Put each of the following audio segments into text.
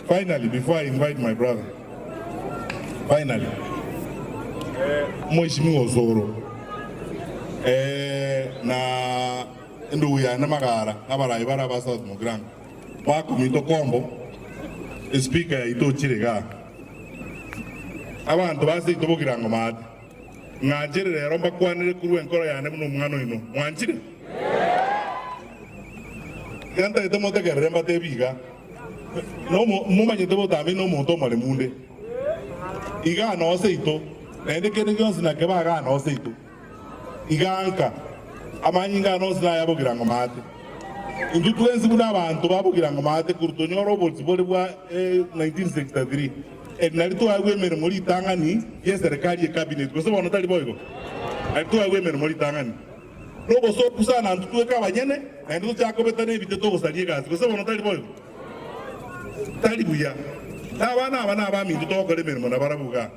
Finally, before I invite my brother, finally, Mheshimiwa Osoro, na ndugu ya Namagara, Nabarabara South Mugrang, wako mito kombo, speaker ya ito chirega. Abantu basi ito bugirango mad. Ngajere rero mbakwanire kuru enkoro yane muno mwana ino. Mwanchire? Yanta ito mote geremba tebiga. No muma jete botami no moto mole munde. Iga no seito. Nende kene gyonsi na keba ga no seito. Iga anka. Amanyinga no sila ya bugirango mate. Indutu ensi muna abantu babugirango mate kurutonyoro bolsibole bwa 1963. Nalito agwe mere muri tangani ye serikali ya cabinet ko sobo notali boygo alito agwe mere muri tangani no boso kusana ntuwe ka banyene na ndo chako betane biteto kusalie gazi ko sobo notali boygo tali buya abana ba mindu to kole mere mona barabuga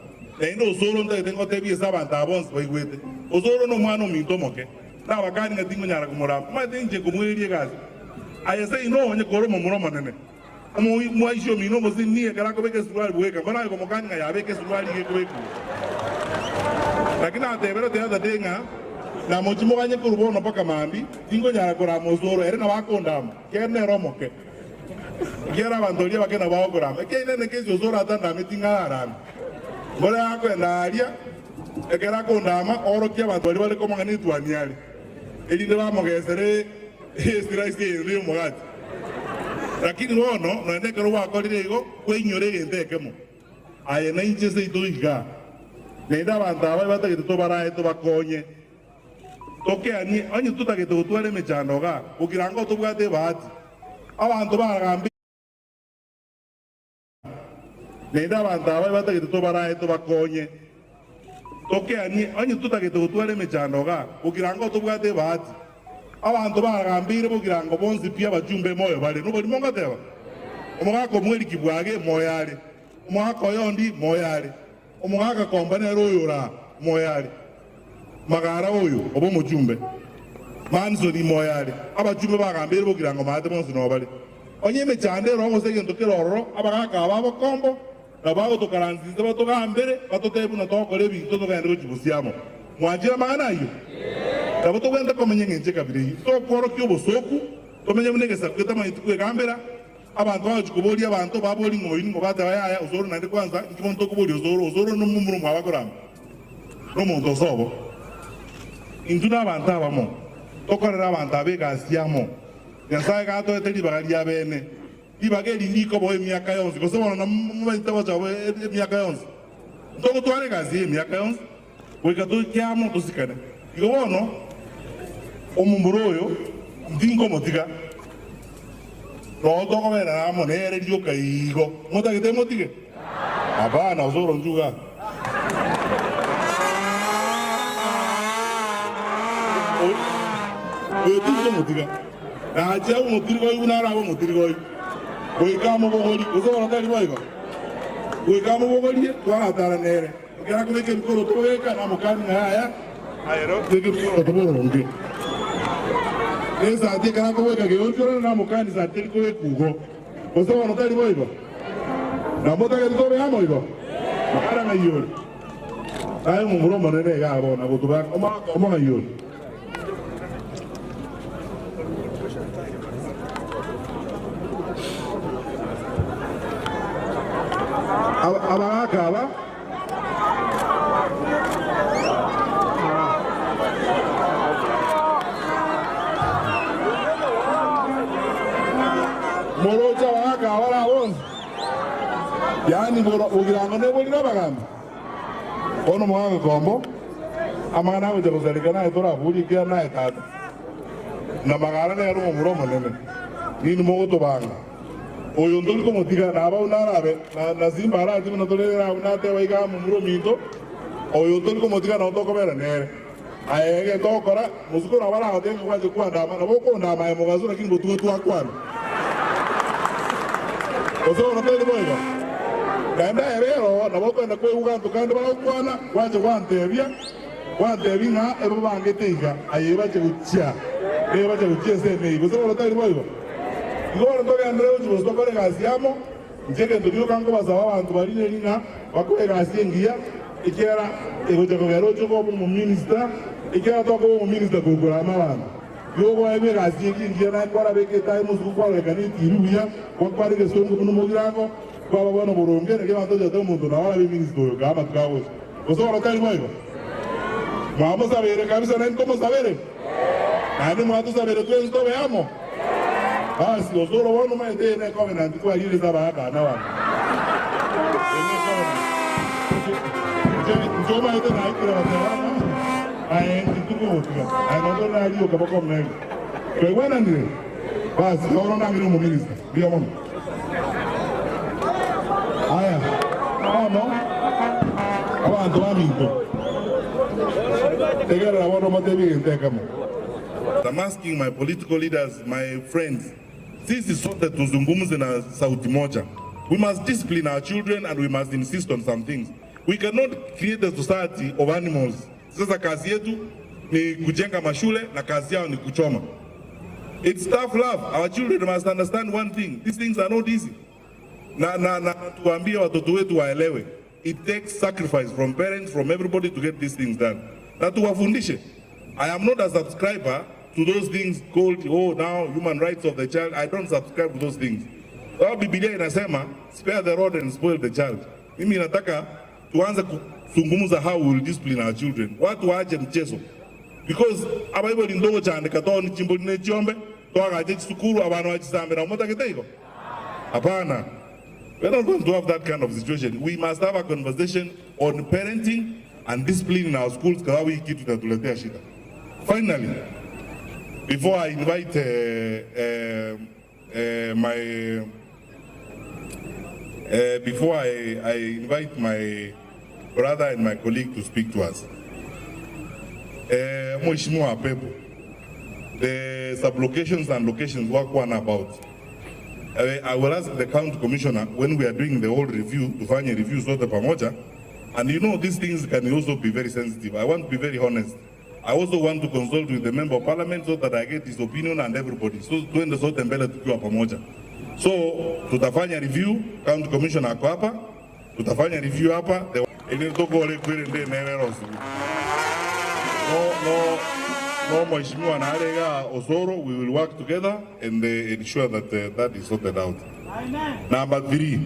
ndo Osoro nta tengo tebi sabanta abons boygwete Osoro no mwana mindu moke na bakani ngatingo nyara kumura ma denje kumweli gazi ayese ino onye koro momuro manene Mwaisho mino mozi niye karako beke suruali buweka kona yuko mokani nga ya beke suruali yeke weku lakini atebero teada denga na mochimo kanye kurubono paka mambi tingo nyara kora Osoro ere na wako ndama kene romoke kera bandolia wakena wako rama kene nekezi Osoro atanda mitinga arami mbole yako endaria ekera kondama oro kia bandolia wale koma ngani tuaniali eli ndewa mogesere estiraisi yenri mogati lakini wono no endeke ro wako lirego kwenyore gendekemo aye na inchese itoiga nenda bantaba batagete to barae to bakonye toke ani anyi tutagete utwale mechanoga ukirango to bwate bahati abantu baragambi nenda bantaba batagete to barae to bakonye toke ani anyi tutagete utwale mechanoga ukirango to bwate bahati abantu baragambire bugirango bonzi pia bajumbe moyo bale nubo limonga tewa omugako mweli kibwage moyale omugako yondi moyale omugaka kombane royora moyale magara oyo obo mujumbe manzo ni moyale abajumbe bagambire bugirango mate bonzi no bale onyeme chande rongo sege ndokero oro abagaka ababo kombo nabago to karanzize batogambere batotebu na tokole bintu to gandiro kibusiamo mwanjira magana iyo Kabo to wenda komenye ngenje kabiri so kworo kyo bosoku to menye munegesa kweta mayitukwe kambera abantu bajukuboli abantu baboli ngoyini ngo bata yaya Osoro nandi kwanza nkimonto kuboli Osoro no mumuru mwabakorama no muntu sobo induna abantu abamo tokorera abantu abegasiamo nyasaye gato eteli bagali abene ibageli ndiko boye myaka yonzi ko sobona na mumenta bacha boye myaka yonzi ndoko tware gazi myaka yonzi wekato kyamo tusikane igono omumburoyo ndingo motiga no toko mera amo nere dio kaigo motagete motige abana Osoro njuga ndingo motiga acha motigo yuna rabo motigo oikamo bogoli Osoro tali boigo oikamo bogoli twa tara nere kera kumeke mkoro toweka na mukani haya ayero tege mkoro toboro esa ati kana ko weka geonjoro na mukani za teli ko ekugo Osoro no tali boigo na mota ke to be amo igo makara na yoro ay mu muro monene ga abo na botuba oma ga yoro abakaba Morocha waka wala won yani ugirango ne boli na bagamba ono mwanga kombo amana we de na etora buli kia na etata na magara ne ro muromo nene ni mo to banga oyo ndoli ko motiga na ba una rabe na zimba ara zimba na tole na una te wa iga mumuro minto oyo ndoli ko motiga na to ko bera nere ayege to kora musuko na bara hote ngwa je kwanda na boko na ma mo gazura kin botu tu akwana Osoro no tele boigo kanda erero na boko na kwe ugantu kanda ba kwana waje wantebia nga ebo bangetiga ayeba je uchia eba je uchia se ne Osoro no tele boigo Igoro ntoke Andreu chibostokore gasiamo. Njeke ntudio kanko basawa abantu bari neringa bakore gasingia. Ikera egoja kogero choko mu minister. Ikera toko mu minister kugura amabanga. Yogo ebe gasingia na kwara beke tai musu kwara kani tiruya kwakwari ke songo muno mogirako kwa bana borongere ke bantu jato mundu na wala be minister ga matkawo. Osoro kali moyo. Vamos a ver, cabeza, ¿no? ¿Cómo saber? Nadie más tú saber, tú eres todo veamos. Ah, si los otros no me entienden, comen, tú ahí les daba acá, no va. Yo me entiendo ahí, pero ay, tú cómo tú, ay, no te la digo que poco comer. Pero bueno, André, vas, ahora no hay un ministro, digamos. Ah, vamos, avanto, amigo. I'm asking my political leaders, my friends, this is sorted to Zungumuz and Sauti Moja. We must discipline our children and we must insist on some things. We cannot create a society of animals. Sasa kazi yetu ni kujenga mashule na kazi yao ni kuchoma. It's tough love. Our children must understand one thing. These things are not easy. Na tuambie watoto wetu waelewe. It takes sacrifice from parents, from everybody to get these things done. Na tuwafundishe. I am not a subscriber to those things called, oh, now human rights of the child. I don't subscribe to those things. Biblia inasema, spare the rod and spoil the child. Mimi nataka tuanze kuzungumza how we will discipline our children. Watu waache mchezo. Because abaibo lindogo chande katoni chimbo ne chiombe, toa gaje sukuru abana wachisambe na umota kiteiko. Hapana. We're not going to have that kind of situation. We must have a conversation on parenting and discipline in our schools. Finally, before I invite my brother and my colleague to speak to us, Mheshimiwa Pepo, the sublocations and locations work one about. I will ask the county commissioner when we are doing the whole review to find a review so the pamoja. And you know, these things can also be very sensitive. I want to be very honest. I also want to consult with the member of parliament so that I get his opinion and everybody. So tuende sote mbele tukiwa pamoja. So tutafanya review, county commissioner ako hapa, tutafanya review hapa. No, Mheshimiwa Narega Osoro, we will work together and ensure that that is sorted out. Amen. Number 3,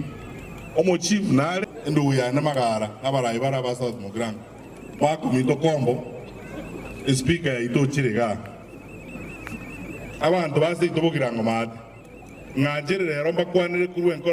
Omo Chief Nare, and we are Namagara, Nabara Ibara Basas Mogram. Marco Mito Combo, Speaker Ito Chiriga. I want to ask you to book Rangamad. Nigeria, Romba Kwan,